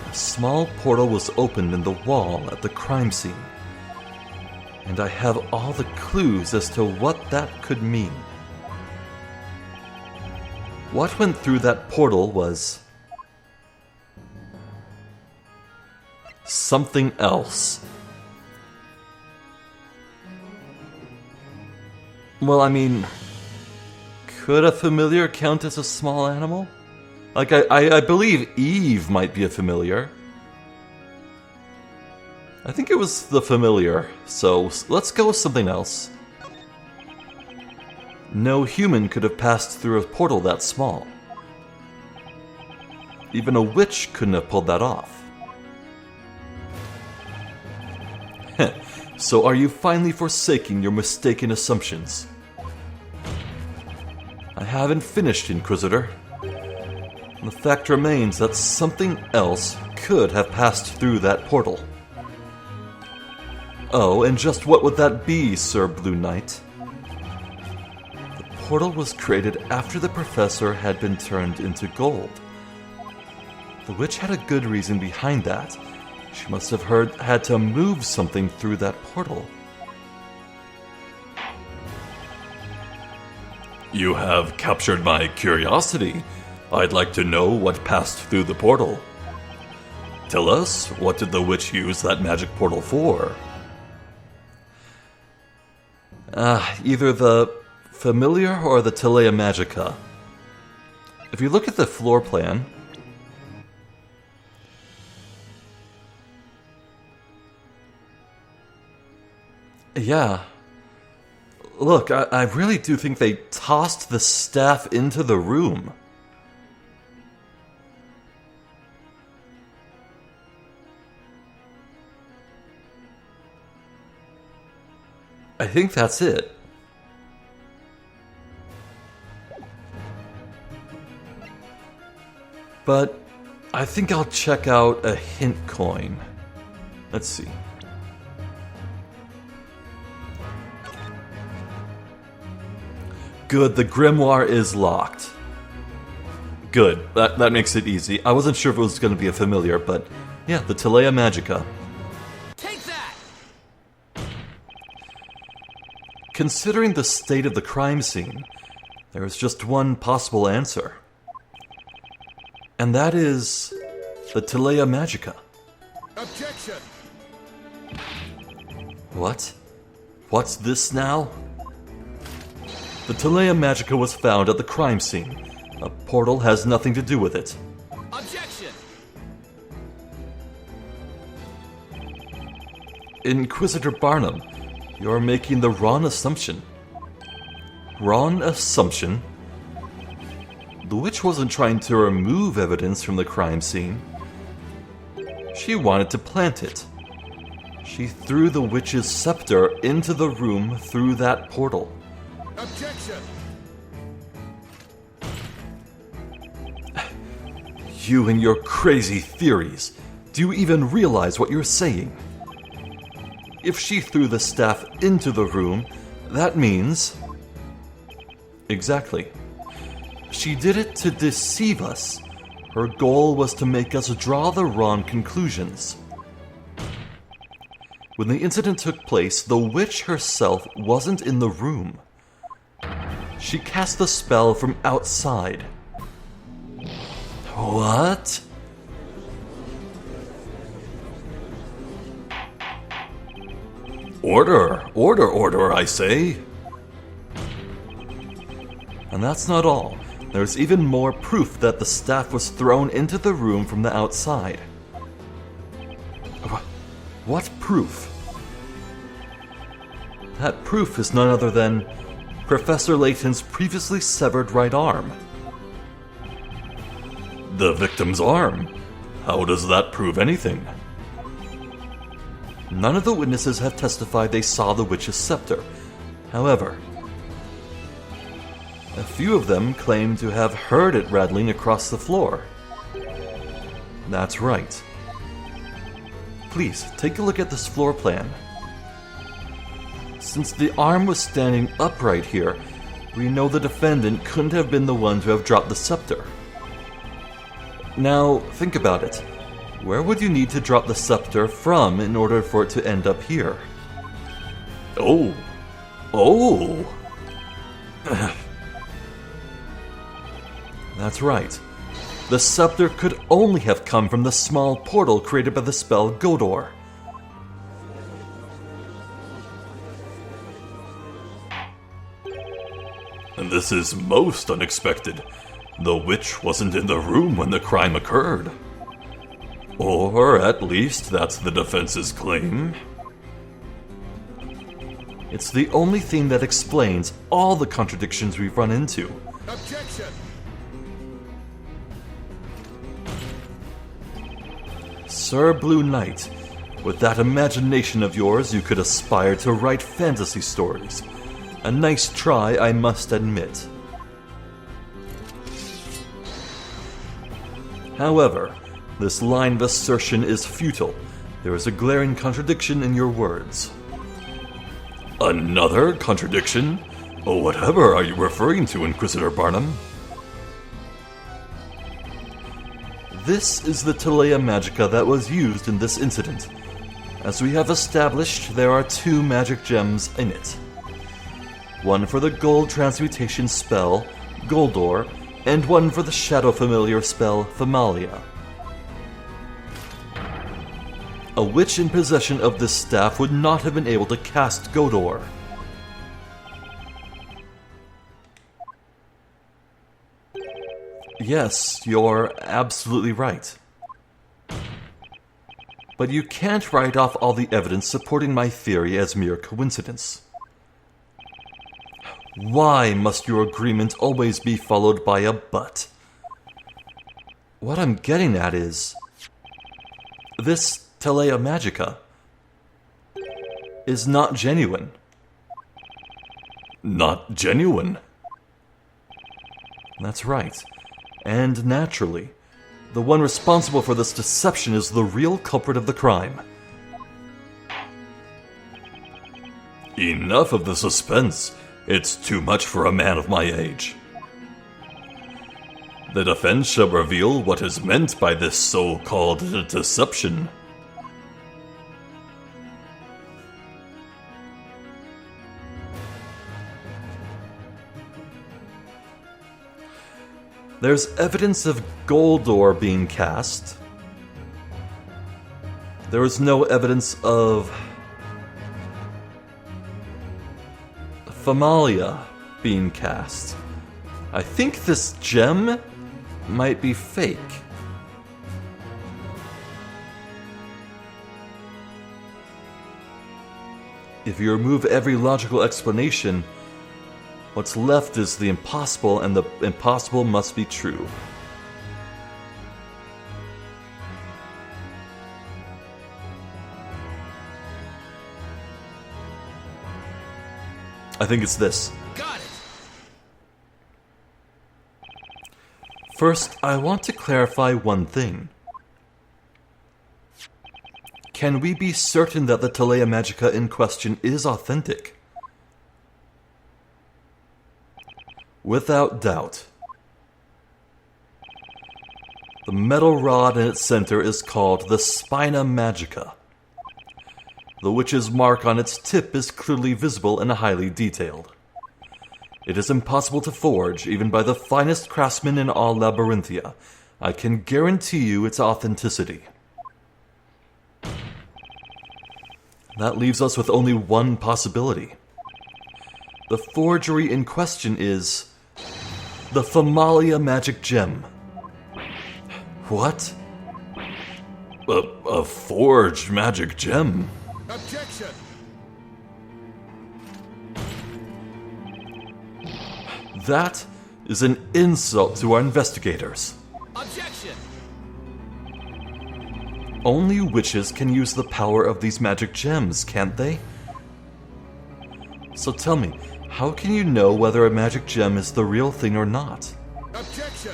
A small portal was opened in the wall at the crime scene, and I have all the clues as to what that could mean. What went through that portal was something else. Well, I mean, could a familiar count as a small animal? Like, I believe Eve might be a familiar. I think it was the familiar, so let's go with something else. No human could have passed through a portal that small. Even a witch couldn't have pulled that off. So are you finally forsaking your mistaken assumptions? I haven't finished, Inquisitor. The fact remains that something else could have passed through that portal. Oh, and just what would that be, Sir Blue Knight? The portal was created after the professor had been turned into gold. The witch had a good reason behind that. She must have had to move something through that portal. You have captured my curiosity. I'd like to know what passed through the portal. Tell us, what did the witch use that magic portal for? Either the familiar or the Telea Magica. If you look at the floor plan, yeah. Look, I really do think they tossed the staff into the room. I think that's it. But I think I'll check out a hint coin. Let's see. Good, the grimoire is locked. Good, that makes it easy. I wasn't sure if it was going to be a familiar, but yeah, the Telea Magica. Take that! Considering the state of the crime scene, there is just one possible answer. And that is the Telea Magica. Objection! What? What's this now? The Telea Magica was found at the crime scene. A portal has nothing to do with it. Objection! Inquisitor Barnum, you're making the wrong assumption. Wrong assumption? The witch wasn't trying to remove evidence from the crime scene. She wanted to plant it. She threw the witch's scepter into the room through that portal. Objection! You and your crazy theories. Do you even realize what you're saying? If she threw the staff into the room, that means... Exactly. She did it to deceive us. Her goal was to make us draw the wrong conclusions. When the incident took place, the witch herself wasn't in the room. She cast the spell from outside. What? Order, order, order, I say. And that's not all. There's even more proof that the staff was thrown into the room from the outside. What proof? That proof is none other than Professor Layton's previously severed right arm. The victim's arm. How does that prove anything? None of the witnesses have testified they saw the witch's scepter. However, a few of them claim to have heard it rattling across the floor. That's right. Please, take a look at this floor plan. Since the arm was standing upright here, we know the defendant couldn't have been the one to have dropped the scepter. Now, think about it. Where would you need to drop the scepter from in order for it to end up here? Oh. Oh. That's right. The scepter could only have come from the small portal created by the spell Godor. And this is most unexpected. The witch wasn't in the room when the crime occurred. Or at least that's the defense's claim. It's the only thing that explains all the contradictions we've run into. Objection! Sir Blue Knight, with that imagination of yours, you could aspire to write fantasy stories. A nice try, I must admit. However, this line of assertion is futile. There is a glaring contradiction in your words. Another contradiction? Oh, whatever are you referring to, Inquisitor Barnum? This is the Telea Magica that was used in this incident. As we have established, there are 2 magic gems in it. One for the gold transmutation spell, Goldor, and one for the shadow familiar spell, Thamalia. A witch in possession of this staff would not have been able to cast Godor. Yes, you're absolutely right. But you can't write off all the evidence supporting my theory as mere coincidence. Why must your agreement always be followed by a but? What I'm getting at is... this Telea Magica is not genuine. Not genuine? That's right. And naturally, the one responsible for this deception is the real culprit of the crime. Enough of the suspense. It's too much for a man of my age. The defense shall reveal what is meant by this so-called deception. There's evidence of Goldor being cast. There is no evidence of Thamalia being cast. I think this gem might be fake. If you remove every logical explanation, what's left is the impossible, and the impossible must be true. I think it's this. Got it. First, I want to clarify one thing. Can we be certain that the Telea Magica in question is authentic? Without doubt. The metal rod in its center is called the Spina Magica. The witch's mark on its tip is clearly visible and highly detailed. It is impossible to forge, even by the finest craftsmen in all Labyrinthia. I can guarantee you its authenticity. That leaves us with only one possibility. The forgery in question is the Famalia magic gem. What? A forged magic gem? Objection. That is an insult to our investigators. Objection. Only witches can use the power of these magic gems, can't they? So tell me, how can you know whether a magic gem is the real thing or not? Objection.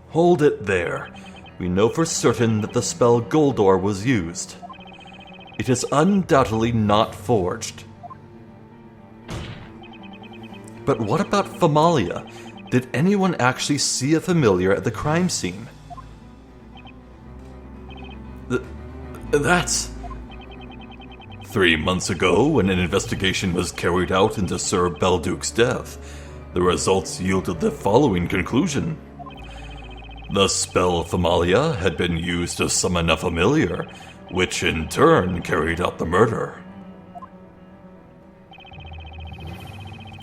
Hold it there. We know for certain that the spell Goldor was used. It is undoubtedly not forged. But what about Famalia? Did anyone actually see a familiar at the crime scene? That's... 3 months ago, when an investigation was carried out into Sir Belduke's death, the results yielded the following conclusion. The spell Famalia had been used to summon a familiar, which in turn carried out the murder.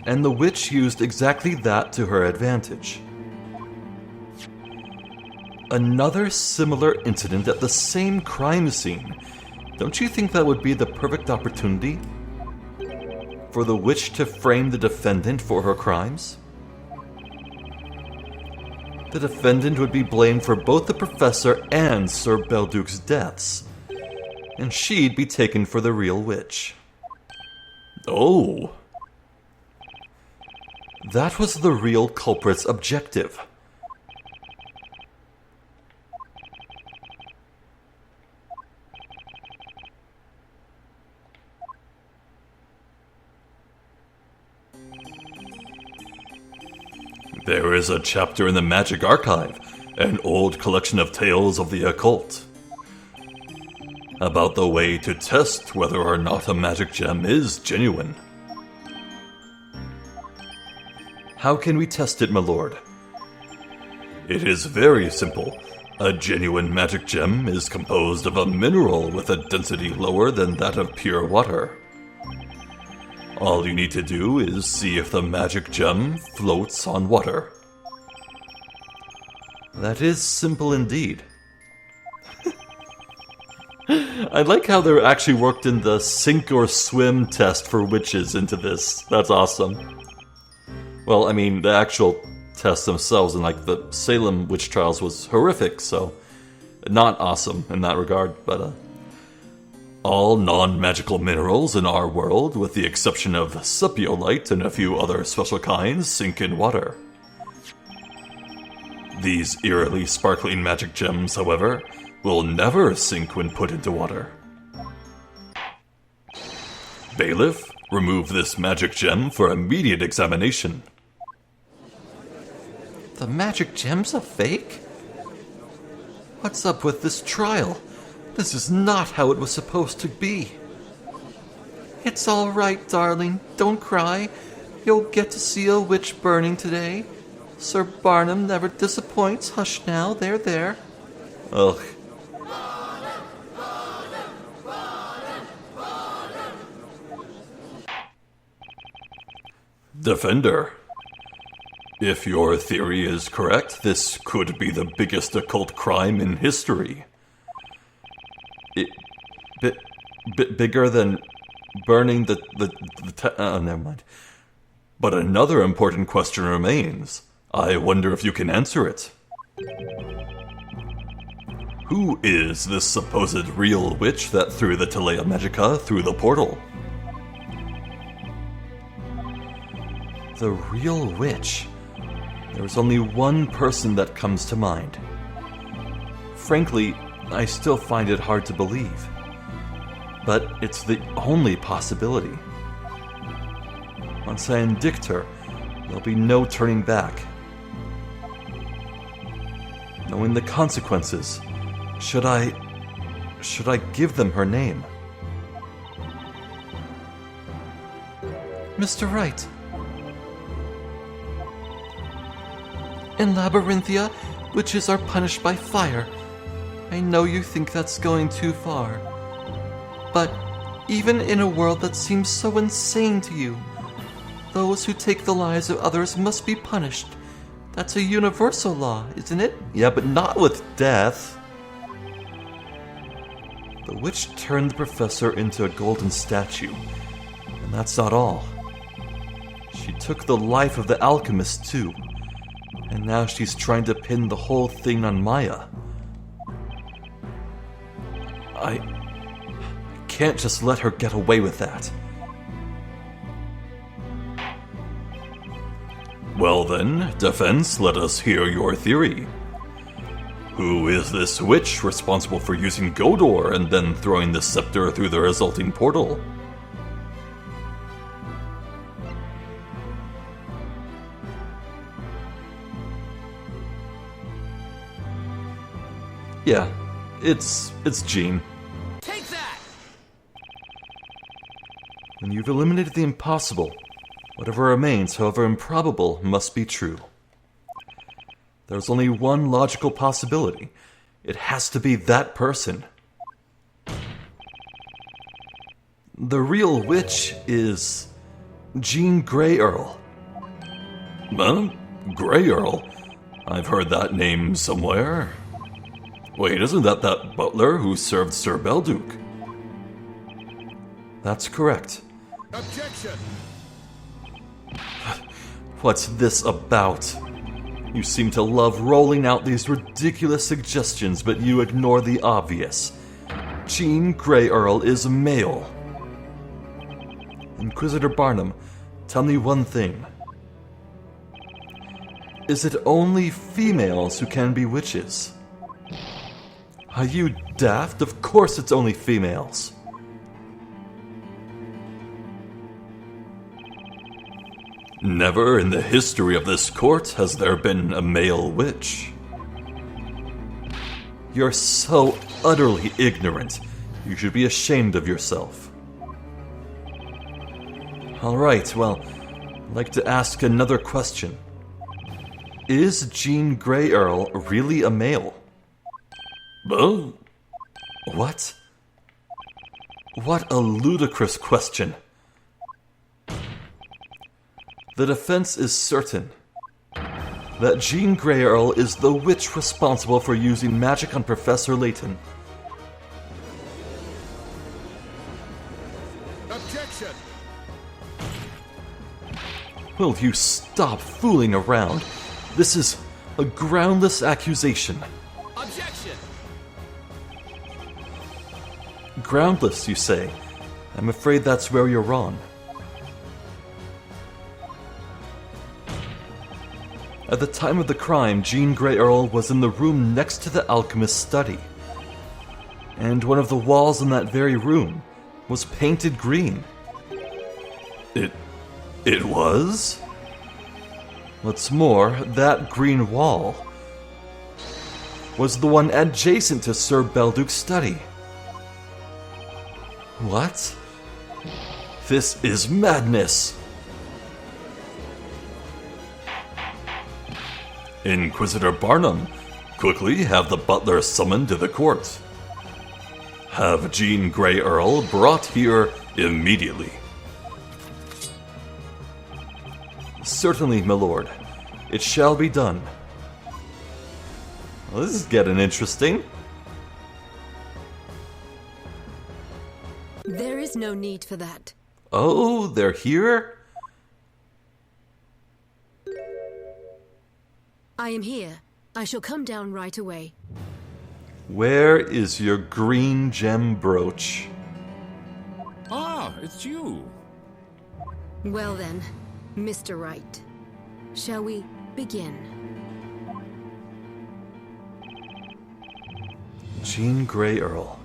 And the witch used exactly that to her advantage. Another similar incident at the same crime scene. Don't you think that would be the perfect opportunity for the witch to frame the defendant for her crimes? The defendant would be blamed for both the professor and Sir Belduke's deaths, and she'd be taken for the real witch. Oh. That was the real culprit's objective. There is a chapter in the Magic Archive, an old collection of tales of the occult, about the way to test whether or not a magic gem is genuine. How can we test it, my lord? It is very simple. A genuine magic gem is composed of a mineral with a density lower than that of pure water. All you need to do is see if the magic gem floats on water. That is simple indeed. I like how they actually worked in the sink or swim test for witches into this. That's awesome. Well, I mean, the actual tests themselves in like the Salem witch trials was horrific, so not awesome in that regard, but all non-magical minerals in our world, with the exception of sepiolite and a few other special kinds, sink in water. These eerily sparkling magic gems, however, will never sink when put into water. Bailiff, remove this magic gem for immediate examination. the magic gem's a fake? What's up with this trial? This is not how it was supposed to be. It's all right, darling. Don't cry. You'll get to see a witch burning today. Sir Barnum never disappoints. Hush now. There. Ugh. Defender, if your theory is correct, this could be the biggest occult crime in history. bigger than burning never mind. But another important question remains. I wonder if you can answer it. Who is this supposed real witch that threw the Telea Magica through the portal? The real witch? There's only one person that comes to mind. Frankly, I still find it hard to believe. But it's the only possibility. Once I indict her, there'll be no turning back. Knowing the consequences, should I give them her name? Mr. Wright. In Labyrinthia, witches are punished by fire. I know you think that's going too far. But even in a world that seems so insane to you, those who take the lives of others must be punished. That's a universal law, isn't it? Yeah, but not with death. The witch turned the professor into a golden statue. And that's not all. She took the life of the alchemist, too. And now she's trying to pin the whole thing on Maya. I can't just let her get away with that. Well then, defense, let us hear your theory. Who is this witch responsible for using Godor and then throwing the scepter through the resulting portal? Yeah, it's Jean. Take that! When you've eliminated the impossible, whatever remains, however improbable, must be true. There's only one logical possibility. It has to be that person. The real witch is Jean Grey Earl. Huh? Grey Earl? I've heard that name somewhere. Wait, isn't that butler who served Sir Belduke? That's correct. Objection! What's this about? You seem to love rolling out these ridiculous suggestions, but you ignore the obvious. Jean Grey Earl is male. Inquisitor Barnum, tell me one thing. Is it only females who can be witches? Are you daft? Of course it's only females. Never in the history of this court has there been a male witch. You're so utterly ignorant. You should be ashamed of yourself. Alright, well, I'd like to ask another question. Is Jean Grey Earl really a male? Huh? What? What a ludicrous question. The defense is certain that Jean Grey Earl is the witch responsible for using magic on Professor Layton. Objection! Will you stop fooling around? This is a groundless accusation. Objection! Groundless, you say? I'm afraid that's where you're wrong. At the time of the crime, Jean Grey Earl was in the room next to the alchemist's study. And one of the walls in that very room was painted green. It was? What's more, that green wall was the one adjacent to Sir Belduke's study. What? This is madness! Inquisitor Barnum, quickly have the butler summoned to the court. Have Jean Grey Earl brought here immediately. Certainly, my lord. It shall be done. Well, this is getting interesting. There is no need for that. Oh, they're here? I am here. I shall come down right away. Where is your green gem brooch? Ah, it's you. Well then, Mr. Wright, shall we begin? Jean Grey Earl.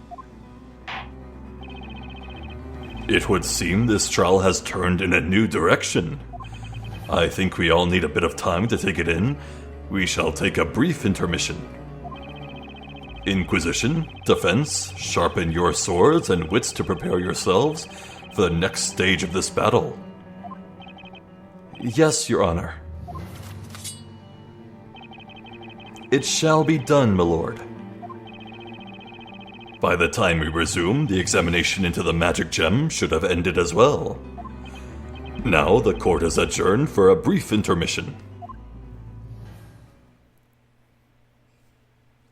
It would seem this trial has turned in a new direction. I think we all need a bit of time to take it in. We shall take a brief intermission. Inquisition, defense, sharpen your swords and wits to prepare yourselves for the next stage of this battle. Yes, Your Honor. It shall be done, my lord. By the time we resume, the examination into the magic gem should have ended as well. Now the court is adjourned for a brief intermission.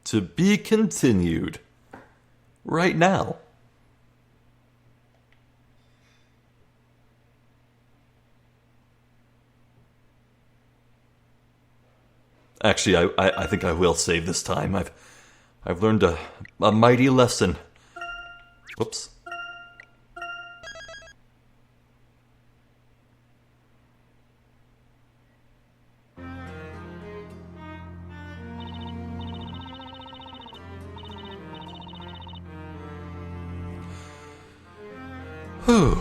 To be continued. Right now. Actually, I think I will save this time. I've learned a mighty lesson. Whoops. Whew.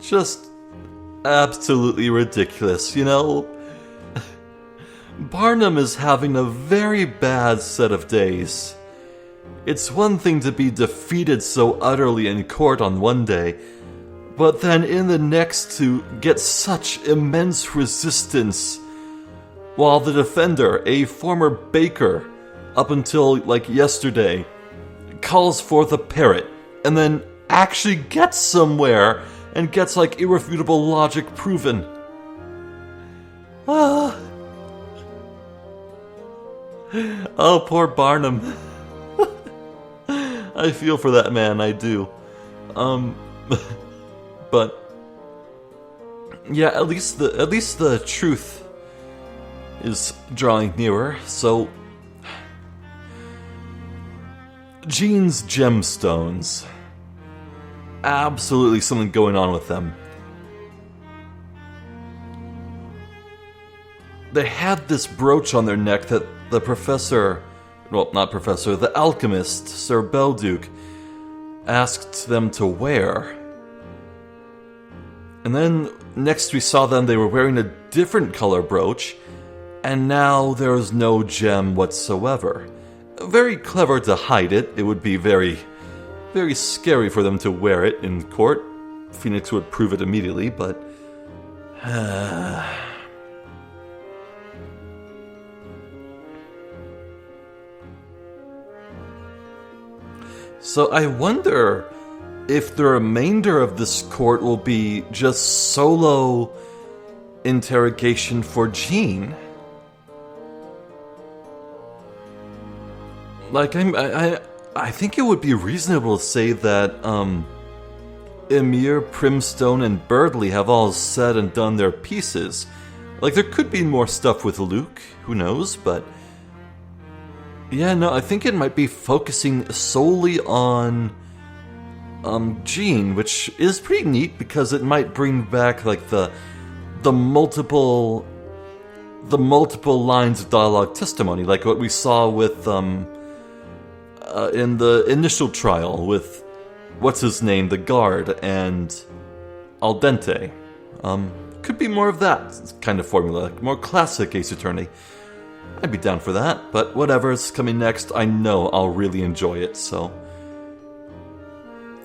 Just absolutely ridiculous, you know? Barnum is having a very bad set of days. It's one thing to be defeated so utterly in court on one day, but then in the next to get such immense resistance, while the defender, a former baker, up until like yesterday, calls forth a parrot, and then actually gets somewhere and gets like irrefutable logic proven. Ah. Oh, poor Barnum. I feel for that man, I do. But yeah, at least the truth is drawing nearer. So Jean's gemstones. Absolutely something going on with them. They had this brooch on their neck that the professor, well, not professor, the alchemist, Sir Belduke, asked them to wear. And then next we saw them, they were wearing a different color brooch, and now there is no gem whatsoever. Very clever to hide it. It would be very scary for them to wear it in court. Phoenix would prove it immediately, but... So I wonder if the remainder of this court will be just solo interrogation for Jean. Like, I think it would be reasonable to say that, Emir, Primstone, and Birdley have all said and done their pieces. Like, there could be more stuff with Luke, who knows, but... Yeah, no, I think it might be focusing solely on, Jean, which is pretty neat because it might bring back, like, the multiple lines of dialogue testimony, like what we saw with, in the initial trial with, what's his name, the guard, and Al Dente. Could be more of that kind of formula, like more classic Ace Attorney. I'd be down for that, but whatever's coming next, I know I'll really enjoy it, so...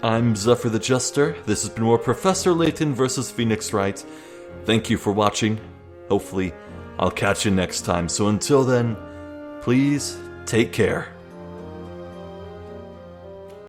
I'm Zephyr the Jester. This has been more Professor Layton versus Phoenix Wright. Thank you for watching. Hopefully, I'll catch you next time. So until then, please take care.